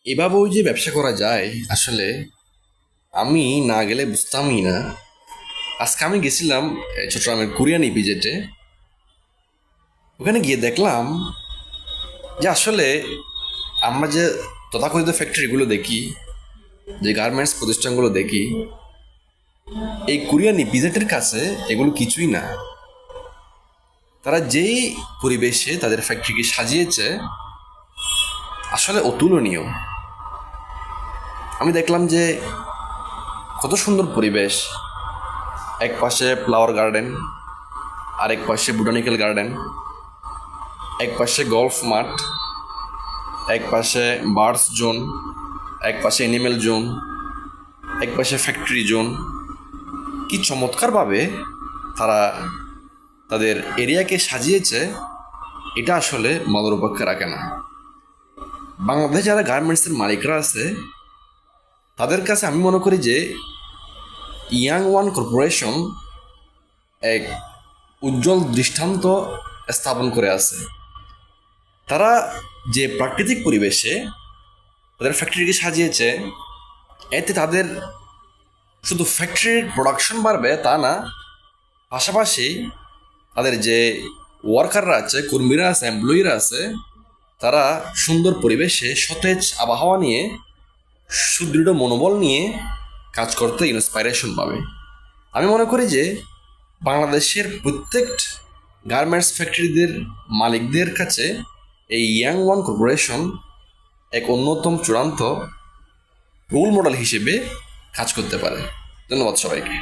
এভাবেও যে ব্যবসা করা যায় আসলে আমি না গেলে বুঝতামই না। আজকে আমি গেছিলাম চট্টগ্রামের কোরিয়ান ইপিজেটে। ওখানে গিয়ে দেখলাম যে আসলে আমরা যে তথাকথিত ফ্যাক্টরিগুলো দেখি, যে গার্মেন্টস প্রতিষ্ঠানগুলো দেখি, এই কোরিয়ান ইপিজেটের কাছে এগুলো কিছুই না। তারা যেই পরিবেশে তাদের ফ্যাক্টরিকে সাজিয়েছে আসলে অতুলনীয়। আমি দেখলাম যে কত সুন্দর পরিবেশ। এক পাশে ফ্লাওয়ার গার্ডেন, আরেক পাশে বোটানিক্যাল গার্ডেন, এক পাশে গলফ মাঠ, এক পাশে বার্ডস জোন, এক পাশে অ্যানিমেল জোন, এক পাশে ফ্যাক্টরি জোন। কি চমৎকারভাবে তারা তাদের এরিয়াকে সাজিয়েছে, এটা আসলে বলার অপেক্ষা রাখে না। বাংলাদেশে যারা গার্মেন্টসের মালিকরা আছে তাদের কাছে আমি মনে করি যে ইয়াং ওয়ান কর্পোরেশন এক উজ্জ্বল দৃষ্টান্ত স্থাপন করে আছে। তারা যে প্রাকৃতিক পরিবেশে তাদের ফ্যাক্টরিকে সাজিয়েছে, এতে তাদের শুধু ফ্যাক্টরির প্রোডাকশন বাড়বে তা না, পাশাপাশি তাদের যে ওয়ার্কাররা আছে, কর্মীরা আছে, এমপ্লয়িরা আছে, তারা সুন্দর পরিবেশে সতেজ আবহাওয়া নিয়ে, সুদৃঢ় মনোবল নিয়ে কাজ করতে ইন্সপাইরেশন পাবে। আমি মনে করি যে বাংলাদেশের প্রত্যেক গার্মেন্টস ফ্যাক্টরিদের মালিকদের কাছে এই ইয়াং ওয়ান কর্পোরেশন এক অন্যতম চূড়ান্ত রোল মডেল হিসেবে কাজ করতে পারে। ধন্যবাদ সবাইকে।